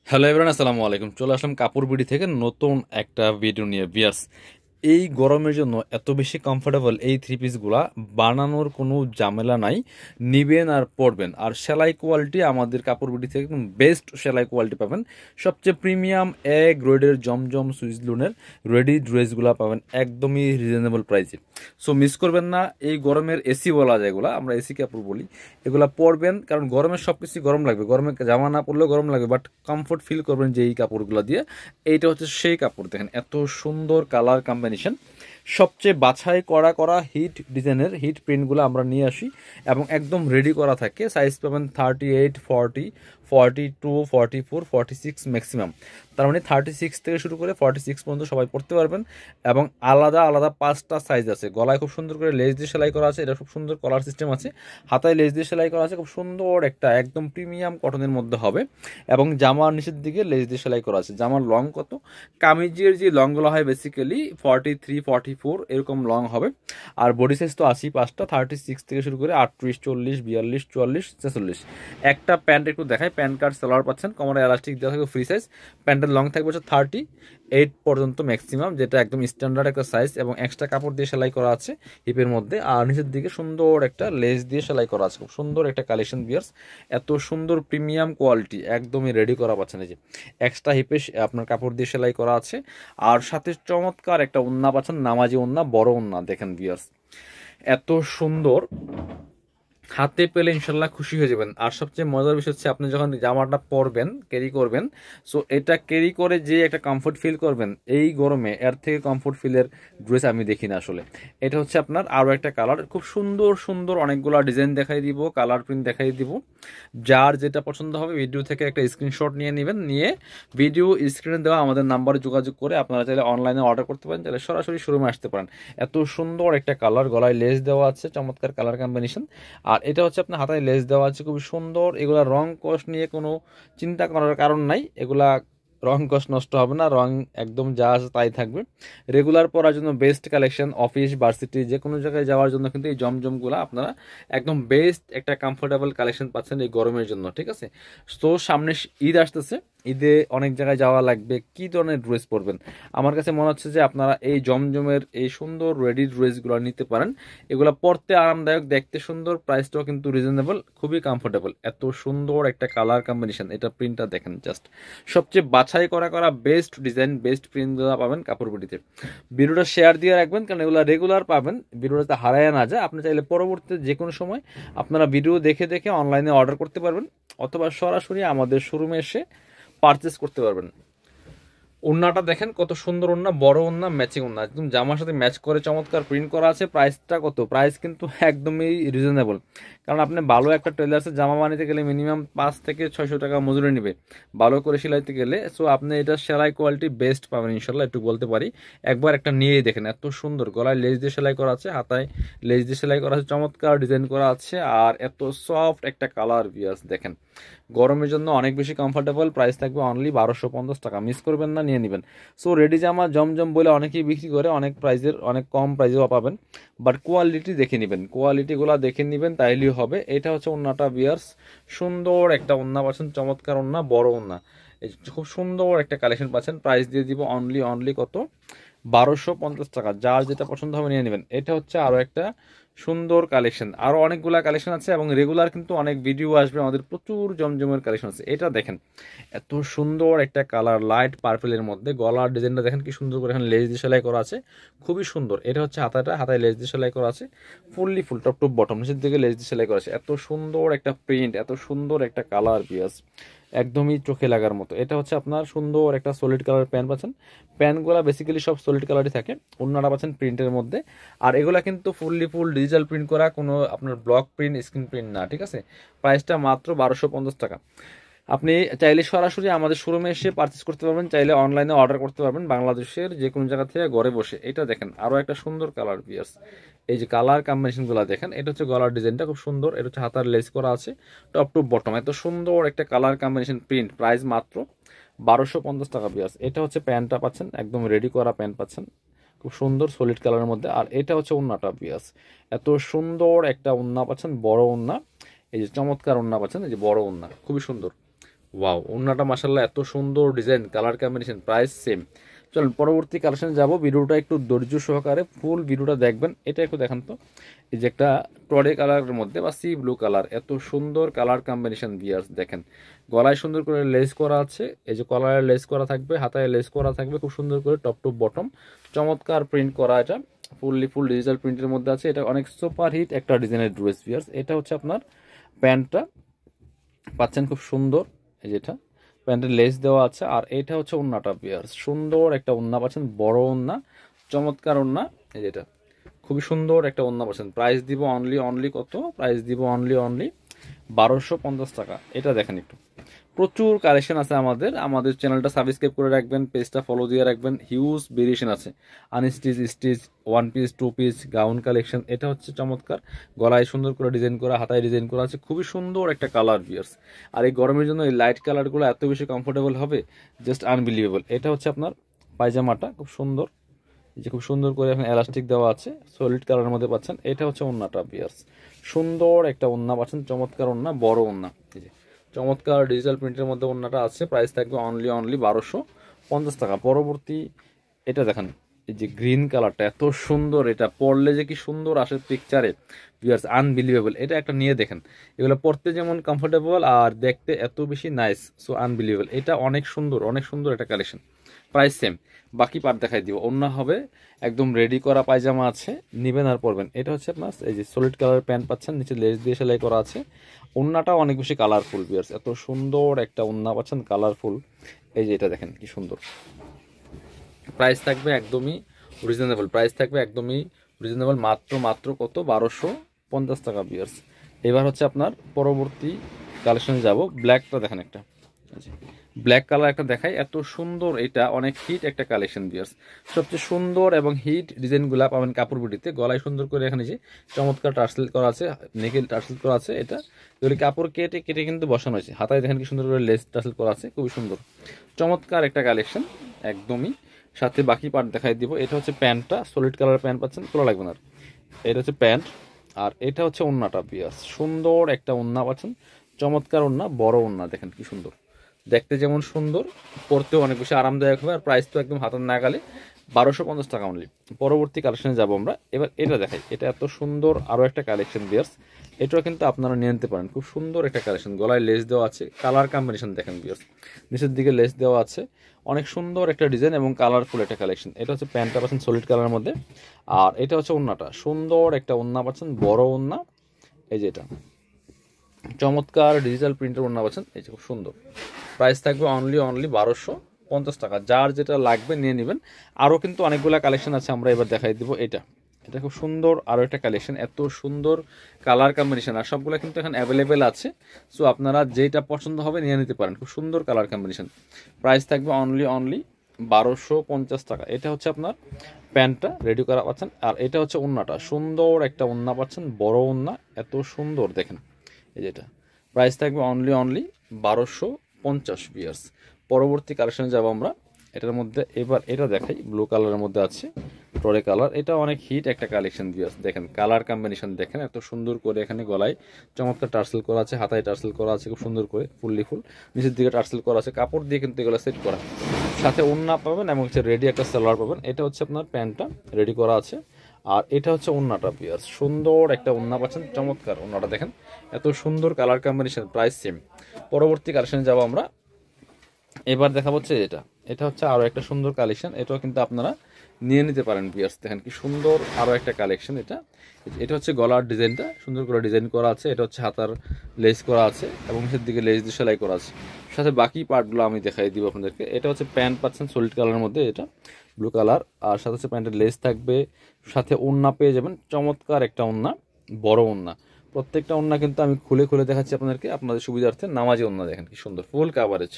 Hello everyone, আসসালামু আলাইকুম। চলে আসলাম কাপড় বিডি থেকে নতুন একটা ভিডিও নিয়ে। ভিউয়ার্স, এই গরমের জন্য এত বেশি কমফোর্টেবল এই থ্রি পিসগুলা, বানানোর কোনো ঝামেলা নাই। নিবেন আর পরবেন। আর সেলাই কোয়ালিটি আমাদের কাপড় বিডি থেকে একদম বেস্ট সেলাই কোয়ালিটি পাবেন। সবচেয়ে প্রিমিয়াম এ গ্রেডের জমজম সুইজলুনের রেডি ড্রেসগুলো পাবেন একদমই রিজনেবল প্রাইসে। সো মিস করবেন না। এই গরমের এসি বলা যায় এগুলা, আমরা এসি কাপড় বলি। এগুলা পরবেন কারণ গরমের সব কিছু গরম লাগবে, গরমে জামা না পরলেও গরম লাগবে, বাট কমফোর্ট ফিল করবেন যে এই কাপড়গুলো দিয়ে। এইটা হচ্ছে সেই কাপড়। দেখেন এত সুন্দর কালার কম্বিনেশন, সবচেয়ে বাছাই করা করা হিট ডিজাইনের হিট প্রিন্টগুলো আমরা নিয়ে আসি এবং একদম রেডি করা থাকে। সাইজ পাবেন 38, 40, 42, 44, 46 ম্যাক্সিমাম। তার মানে 36 থেকে শুরু করে 46 পর্যন্ত সবাই পড়তে পারবেন। এবং আলাদা আলাদা 5টা সাইজ আছে। গলায় খুব সুন্দর করে লেস দিয়ে সেলাই করা আছে, এটা খুব সুন্দর কলার সিস্টেম আছে। হাতায় লেস দিয়ে সেলাই করা আছে, খুব সুন্দর একটা একদম প্রিমিয়াম কটনের মধ্যে হবে। এবং জামার নিচের দিকে লেস দিয়ে সেলাই করা আছে। জামার লং কত, কামিজের যে লংগুলো হয় বেসিক্যালি 43, 44 এরকম লং হবে। আর বডি সাইজ তো আছি 5টা, 36 থেকে শুরু করে 38, 40, 42, 44, 46। একটা প্যান্ট একটু দেখায়, প্যান্ট কার্ড সালোয়ার পাচ্ছেন, কোমরে এলাস্টিক দেওয়া থাকবে ফ্রি সাইজ। প্যান্টের লং থাকবে হচ্ছে 38 পর্যন্ত ম্যাক্সিমাম, যেটা একদম স্ট্যান্ডার্ড একটা সাইজ। এবং এক্সট্রা কাপড় দিয়ে সেলাই করা আছে হিপের মধ্যে। আর নিচের দিকে সুন্দর একটা লেস দিয়ে সেলাই করা আছে। খুব সুন্দর একটা কালেকশন বিয়ার্স, এত সুন্দর প্রিমিয়াম কোয়ালিটি একদমই রেডি করা পাচ্ছেন। এই যে এক্সট্রা হিপে আপনার কাপড় দিয়ে সেলাই করা আছে। আর সাথে চমৎকার একটা ওন্না পাচ্ছেন, নামাজি ওন্না, বড় ওন্না। দেখেন বিয়ার্স, এত সুন্দর, হাতে পেলে ইনশাল্লাহ খুশি হয়ে যাবেন। আর সবচেয়ে মজার বিষয় হচ্ছে আপনি যখন জামাটা পরবেন, ক্যারি করবেন, সো এটা ক্যারি করে যে একটা কমফোর্ট ফিল করবেন এই গরমে, এর থেকে কমফোর্ট ফিলের ড্রেস আমি দেখি না আসলে। এটা হচ্ছে আপনার আরও একটা কালার, খুব সুন্দর সুন্দর অনেকগুলো ডিজাইন দেখাই দিব, কালার প্রিন্ট দেখাই দিব। যার যেটা পছন্দ হবে ভিডিও থেকে একটা স্ক্রিনশট নিয়ে নেবেন, নিয়ে ভিডিও স্ক্রিনে দেওয়া আমাদের নাম্বারে যোগাযোগ করে আপনারা চাইলে অনলাইনে অর্ডার করতে পারেন, চাইলে সরাসরি শোরুমে আসতে পারেন। এত সুন্দর একটা কালার, গলায় লেস দেওয়া আছে, চমৎকার কালার কম্বিনেশন। আর এটা হচ্ছে আপনার হাতায় লেস দেওয়া আছে, খুবই সুন্দর। এগুলা রং কস নিয়ে কোনো চিন্তা করার কারণ নাই, এগুলা রং কস নষ্ট হবে না, রং একদম যা আছে তাই থাকবে। রেগুলার পরার জন্য বেস্ট কালেকশন, অফিস ভার্সিটি যে কোনো জায়গায় যাওয়ার জন্য কিন্তু এই জমজমগুলো আপনারা একদম বেস্ট একটা কমফোর্টেবল কালেকশন পাচ্ছেন এই গরমের জন্য। ঠিক আছে, তো সামনে ঈদ আসতেছে, ঈদে অনেক জায়গায় যাওয়া লাগবে, কি ধরনের ড্রেস পরবেন? আমার কাছে মনে হচ্ছে যে আপনারা এই জমজমের এই সুন্দর রেডি ড্রেসগুলো নিতে পারেন। এগুলো পরতে আরামদায়ক, দেখতে সুন্দর, প্রাইসটাও কিন্তু রিজনেবল, খুবই কমফোর্টেবল। এত সুন্দর একটা কালার কম্বিনেশন, এটা প্রিন্টটা দেখেন জাস্ট। সবচেয়ে বাছাই করা করা বেস্ট ডিজাইন, বেস্ট প্রিন্টগুলো পাবেন কাপড় বিডিতে। ভিডিওটা শেয়ার দিয়ে রাখবেন কারণ এগুলো রেগুলার পাবেন, ভিডিওটাতে হারায় না যায়। আপনি চাইলে পরবর্তীতে যে কোনো সময় আপনারা ভিডিও দেখে দেখে অনলাইনে অর্ডার করতে পারবেন, অথবা সরাসরি আমাদের শোরুমে এসে পারচেস করতে পারবেন। ওন্নাটা দেখেন কত সুন্দর ওন্না, বড় ওন্না, ম্যাচিং ওন্না, একদম জামার সাথে ম্যাচ করে চমৎকার প্রিন্ট করা আছে। প্রাইসটা কত? প্রাইস কিন্তু একদমই রিজনেবল। কারণ আপনি ভালো একটা টেলার্সে জামা বানাতে গেলে মিনিমাম 500 থেকে 600 টাকা মজুরি নেবে ভালো করে সেলাইতে গেলে। সো আপনি এটা সেলাই কোয়ালিটি বেস্ট পাবেন ইনশাল্লাহ, একটু বলতে পারি। একবার একটা নিয়েই দেখেন, এত সুন্দর। গলায় লেস দিয়ে সেলাই করা আছে, হাতায় লেস দিয়ে সেলাই করা আছে, চমৎকার ডিজাইন করা আছে। আর এত সফট একটা কালার বিয়াস, দেখেন গরমের জন্য অনেক বেশি কমফোর্টেবল। প্রাইস থাকবে অনলি 1250 টাকা, মিস করবেন না, নিয়ে নেবেন। সো রেডি জামা জমজম বলে অনেকেই বিক্রি করে, অনেক প্রাইজের, অনেক কম প্রাইজেও পাবেন, বাট কোয়ালিটি দেখে নেবেন, কোয়ালিটিগুলো দেখে নেবেন, তাইলেই হবে। এটা হচ্ছে ওন্নাটা বিয়ার্স, সুন্দর একটা ওন্না পাচ্ছেন, চমৎকার ওন্না, বড় ওন্না। এই খুব সুন্দর একটা কালেকশন পাচ্ছেন। প্রাইস দিয়ে দিব অনলি কত? 1250 টাকা। যার যেটা পছন্দ হবে নিয়ে নেবেন। এটা হচ্ছে আরও একটা সুন্দর কালেকশন, আরও অনেকগুলা কালেকশন আছে এবং রেগুলার কিন্তু অনেক ভিডিও আসবে, আমাদের প্রচুর জমজমের কালেকশন আছে। এটা দেখেন এত সুন্দর একটা কালার, লাইট পার্পেলের মধ্যে। গলার ডিজাইনটা দেখেন কি সুন্দর করে, এখানে লেস দিয়ে সেলাই করা আছে, খুবই সুন্দর। এটা হচ্ছে হাতাটা, হাতায় লেস দিয়ে সেলাই করা আছে, fully full top to bottom, নিচের দিকে লেস দিয়ে সেলাই করা আছে। এত সুন্দর একটা প্রিন্ট, এত সুন্দর একটা কালার বিয়াস, একদমই চোখে লাগার মতো। এটা হচ্ছে আপনার সুন্দর একটা সলিড কালার প্যান্ট পাচ্ছেন। প্যান্টগুলো বেসিক্যালি সব সলিড কালারই থাকে। অন্যরা পাচ্ছেন প্রিন্টের মধ্যে। আর এগুলা কিন্তু ফুললি ফুল ডিজিটাল প্রিন্ট করা, কোনো আপনার ব্লক প্রিন্ট, স্ক্রিন প্রিন্ট না। ঠিক আছে, প্রাইসটা মাত্র 1250 টাকা। আপনি চাইলে সরাসরি আমাদের শোরুমে এসে পারচেস করতে পারবেন, চাইলে অনলাইনে অর্ডার করতে পারবেন বাংলাদেশের যে কোনো জায়গা থেকে ঘরে বসে। এটা দেখেন আরও একটা সুন্দর কালার পিয়ার্স, এই যে কালার কম্বিনেশনগুলো দেখেন। এটা হচ্ছে গলার ডিজাইনটা খুব সুন্দর, এটা হচ্ছে হাতার লেস করা আছে টপ টু বটম, এত সুন্দর একটা কালার কম্বিনেশন প্রিন্ট। প্রাইস মাত্র 1250 টাকা পিয়ার্স। এটা হচ্ছে প্যান্টটা পাচ্ছেন, একদম রেডি করা প্যান্ট পাচ্ছেন, খুব সুন্দর সলিড কালারের মধ্যে। আর এটা হচ্ছে ওন্নাটা পিয়ার্স, এত সুন্দর একটা ওন্না পাচ্ছেন, বড় ওন্না। এই যে চমৎকার ওন্না পাচ্ছেন, এই যে বড় ওন্না, খুবই সুন্দর। ওয়াও, ওড়নাটা মাশাআল্লাহ এত সুন্দর design, colour combination, price same. চলুন পরবর্তী কালেকশনে যাব। ভিডিওটা একটু ধৈর্য সহকারে ফুল ভিডিওটা দেখবেন। এটা একটু দেখান তো, এই যে একটা টরে কালারের মধ্যে বা সি ব্লু কালার, এত সুন্দর কালার কম্বিনেশন ভিউয়ার্স দেখেন। গলায় সুন্দর করে লেস করা আছে, এই যে কলারে লেস করা থাকবে, হাতায় লেস করা থাকবে খুব সুন্দর করে টপ টু বটম, চমৎকার প্রিন্ট করা। এটা ফুল ডিজিটাল প্রিন্টের মধ্যে আছে। এটা অনেক সুপার হিট একটা ডিজাইনের ড্রেস ভিউয়ার্স। এটা হচ্ছে আপনার প্যান্টটা পাচ্ছেন খুব সুন্দর, এই যেটা প্যান্টের লেস দেওয়া আছে। আর এটা হচ্ছে ওড়নাটা ভিউয়ার্স, সুন্দর একটা ওড়না পাচ্ছেন, বড় ওড়না, চমৎকার ওড়না, এই যেটা খুবই সুন্দর একটা ওড়না পাচ্ছেন। প্রাইস দিব অনলি কত, প্রাইস দিব অনলি 1250 টাকা। এটা দেখেন একটু, প্রচুর কালেকশন আছে আমাদের চ্যানেলটা সাবস্ক্রাইব করে রাখবেন, পেজটা ফলো দিয়ে রাখবেন। হিউজ ভেরিয়েশন আছে, unstitch, stitch, one piece, two piece, gown collection. এটা হচ্ছে চমৎকার, গলায় সুন্দর করে ডিজাইন করা, হাতায় ডিজাইন করা আছে, খুবই সুন্দর একটা কালার ভিউয়ার্স। আর এই গরমের জন্য এই লাইট কালারগুলো এত বেশি কমফোর্টেবল হবে, জাস্ট আনবিলিভেবল। এটা হচ্ছে আপনার পায়জামাটা, খুব সুন্দর, এই যে খুব সুন্দর করে এখন এলাস্টিক দেওয়া আছে, সলিড কালারের মধ্যে পাচ্ছেন। এটা হচ্ছে ওড়নাটা ভিউয়ার্স, সুন্দর একটা ওড়না পাচ্ছেন, চমৎকার ওড়না, বড় ওড়না, এই যে চমৎকার ডিজিটাল প্রিন্টের মধ্যে ওড়নাটা আছে। প্রাইস থাকবে অনলি 1250 টাকা। পরবর্তী এটা দেখেন, এই যে গ্রিন কালারটা এত সুন্দর, এটা পরলে যে কি সুন্দর আসে পিকচারে ভিউয়ার্স, আনবিলিভেবল। এটা একটা নিয়ে দেখেন, এগুলো পরতে যেমন কমফোর্টেবল আর দেখতে এত বেশি নাইস, সো আনবিলিভেবল। এটা অনেক সুন্দর একটা কালেকশন। Price same. বাকি পার্ট দেখাই দিব। ওড়না হবে একদম রেডি করা, পায়জামা আছে, নিবেন আর পরবেন। এটা হচ্ছে আপনার এই যে সলিড কালারের প্যান্ট পাচ্ছেন, নিচে লেস দিয়ে সেলাই করা আছে। ওড়নাটা অনেক বেশি কালারফুল ভিউয়ার্স, এত সুন্দর একটা ওড়না পাচ্ছেন কালারফুল। এই যে এটা দেখেন কি সুন্দর। প্রাইস থাকবে একদমই রিজনেবল, মাত্র কত, 1250 টাকা ভিউয়ার্স। এবার হচ্ছে আপনার পরবর্তী কালেকশনে যাব। ব্ল্যাকটা দেখেন একটা, ব্ল্যাক কালার একটা দেখাই, এত সুন্দর। এটা অনেক হিট একটা কালেকশন ভিউয়ার্স, সবচেয়ে সুন্দর এবং হিট ডিজাইনগুলো পাবেন কাপড় বিটিতে। গলায় সুন্দর করে এখানে যে চমৎকার টার্সেল করা আছে, নেকেল টার্সেল করা আছে। এটা এগুলি কাপড় কেটে কেটে কিন্তু বসানো হয়েছে। হাতায় দেখেন কি সুন্দর করে লেস টার্সেল করা আছে, খুবই সুন্দর চমৎকার একটা কালেকশন একদমই। সাথে বাকি পার্ট দেখাই দিব। এটা হচ্ছে প্যান্টটা, সলিড কালার প্যান্ট পাচ্ছেন, খোলা লাগবে না। এটা হচ্ছে প্যান্ট, আর এটা হচ্ছে ওড়নাটা ভিউয়ার্স, সুন্দর একটা ওড়না পাচ্ছেন, চমৎকার ওড়না, বড় ওড়না দেখেন কি সুন্দর, দেখতে যেমন সুন্দর, পরতেও অনেক বেশি আরামদায়ক হবে। আর প্রাইস তো একদম হাতের নাগালে, 1250 টাকা অনলি। পরবর্তী কালেকশনে যাব আমরা। এবার এটা দেখাই, এটা এত সুন্দর আরও একটা কালেকশন ভিউয়ার্স। এটাও কিন্তু আপনারা নিয়ে নিতে পারেন, খুব সুন্দর একটা কালেকশন। গলায় লেস দেওয়া আছে, কালার কম্বিনেশন দেখেন ভিউয়ার্স, নিচের দিকে লেস দেওয়া আছে, অনেক সুন্দর একটা ডিজাইন এবং কালারফুল একটা কালেকশন। এটা হচ্ছে প্যান্টটা পাচ্ছেন সলিড কালারের মধ্যে, আর এটা হচ্ছে ওড়নাটা, সুন্দর একটা ওড়না পাচ্ছেন, বড় ওড়না। এই যে এটা চমৎকার ডিজিটাল প্রিন্টের ওড়না পাচ্ছেন, এই যে খুব সুন্দর। প্রাইস থাকবে অনলি 1250 টাকা। যার যেটা লাগবে নিয়ে নেবেন। আরও কিন্তু অনেকগুলো কালেকশন আছে, আমরা এবার দেখাই দিব। এটা খুব সুন্দর আরও একটা কালেকশন, এত সুন্দর কালার কম্বিনেশন, আর সবগুলো কিন্তু এখন অ্যাভেলেবেল আছে। সো আপনারা যেটা পছন্দ হবে নিয়ে নিতে পারেন, খুব সুন্দর কালার কম্বিনেশন। প্রাইস থাকবে অনলি 1250 টাকা। এটা হচ্ছে আপনার প্যান্টটা রেডি করা পাচ্ছেন, আর এটা হচ্ছে ওড়নাটা, সুন্দর একটা ওড়না পাচ্ছেন, বড় ওড়না, এত সুন্দর দেখেন। এই যেটা প্রাইস থাকবে অনলি 1250 ভিউয়ার্স। পরবর্তী কালেকশনে যাব আমরা। এটার মধ্যে এবার এটা দেখাই, ব্লু কালারের মধ্যে আছে, টরে কালার। এটা অনেক হিট একটা কালেকশন ভিউয়ার্স, দেখেন কালার কম্বিনেশন দেখেন, এত সুন্দর করে এখানে গলায় চমৎকার টার্সেল করা আছে, হাতায় টার্সেল করা আছে খুব সুন্দর করে, ফুল নিচের দিকে টার্সেল করা আছে, কাপড় দিয়ে কিন্তু এগুলো সেট করা। সাথে ওড়না পাবেন এবং হচ্ছে রেডি একটা সালোয়ার পাবেন। এটা হচ্ছে আপনার প্যান্টটা রেডি করা আছে, আর এটা হচ্ছে ওড়নাটা ভিউয়ার্স, সুন্দর একটা ওড়না পাচ্ছেন, চমৎকার ওড়নাটা দেখেন, এত সুন্দর কালার কম্বিনেশন। Price same. পরবর্তী কালেকশনে যাব আমরা। এবার দেখা হচ্ছে এটা হচ্ছে আরও একটা সুন্দর কালেকশন, এটাও কিন্তু আপনারা নিয়ে নিতে পারেন ভিউয়ার্স। দেখেন কি সুন্দর আরও একটা কালেকশন। এটা হচ্ছে গলার ডিজাইনটা সুন্দর করে ডিজাইন করা আছে, এটা হচ্ছে হাতার লেস করা আছে এবং নিচের দিকে লেস দিয়ে সেলাই করা আছে। সাথে বাকি পার্টগুলো আমি দেখাই দিব আপনাদেরকে। এটা হচ্ছে প্যান্ট পাচ্ছেন সলিড কালারের মধ্যে, এটা ব্লু কালার, আর সাথে হচ্ছে প্যান্টের লেস থাকবে, সাথে ওড়না পেয়ে যাবেন, চমৎকার একটা ওড়না, বড় ওড়না। প্রত্যেকটা ওড়না কিন্তু আমি খুলে খুলে দেখাচ্ছি আপনাদেরকে, আপনাদের সুবিধার্থে। নামাজি ওড়না দেখেন কি সুন্দর, ফুল কাভারেজ।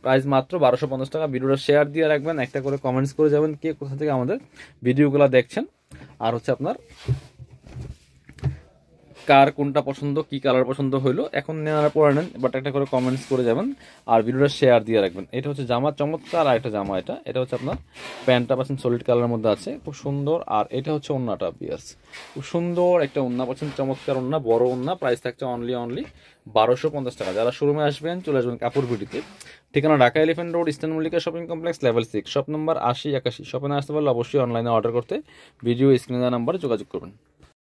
প্রাইস মাত্র 1250 টাকা। ভিডিওটা শেয়ার দিয়ে রাখবেন, একটা করে কমেন্টস করে যাবেন কে কোথা থেকে আমাদের ভিডিওগুলো দেখছেন। আর হচ্ছে আপনার কার কোনটা পছন্দ, কি কালার পছন্দ হইলো, এখন নেওয়ার পরে নেন, বাট একটা করে কমেন্টস করে যাবেন আর ভিডিওটা শেয়ার দিয়ে রাখবেন। এটা হচ্ছে জামা চমৎকার, আর একটা জামা, এটা হচ্ছে আপনার প্যান্টটা পাচ্ছেন সলিড কালারের মধ্যে আছে, খুব সুন্দর। আর এটা হচ্ছে ওন্নাটা বিয়ার্স, খুব সুন্দর একটা ওন্না পাচ্ছেন, চমৎকার ওন্না, বড় ওন্না। প্রাইস থাকছে অনলি 1250 টাকা। যারা শোরুমে আসবেন চলে আসবেন কাপড় বিডিতে, ঠিকানা Dhaka elephant road, eastern Mallika shopping complex, level 6, shop number 8081। শপে না আসতে পারলে অবশ্যই অনলাইনে অর্ডার করতে ভিডিও স্ক্রিনে দেওয়া নাম্বারে যোগাযোগ করবেন।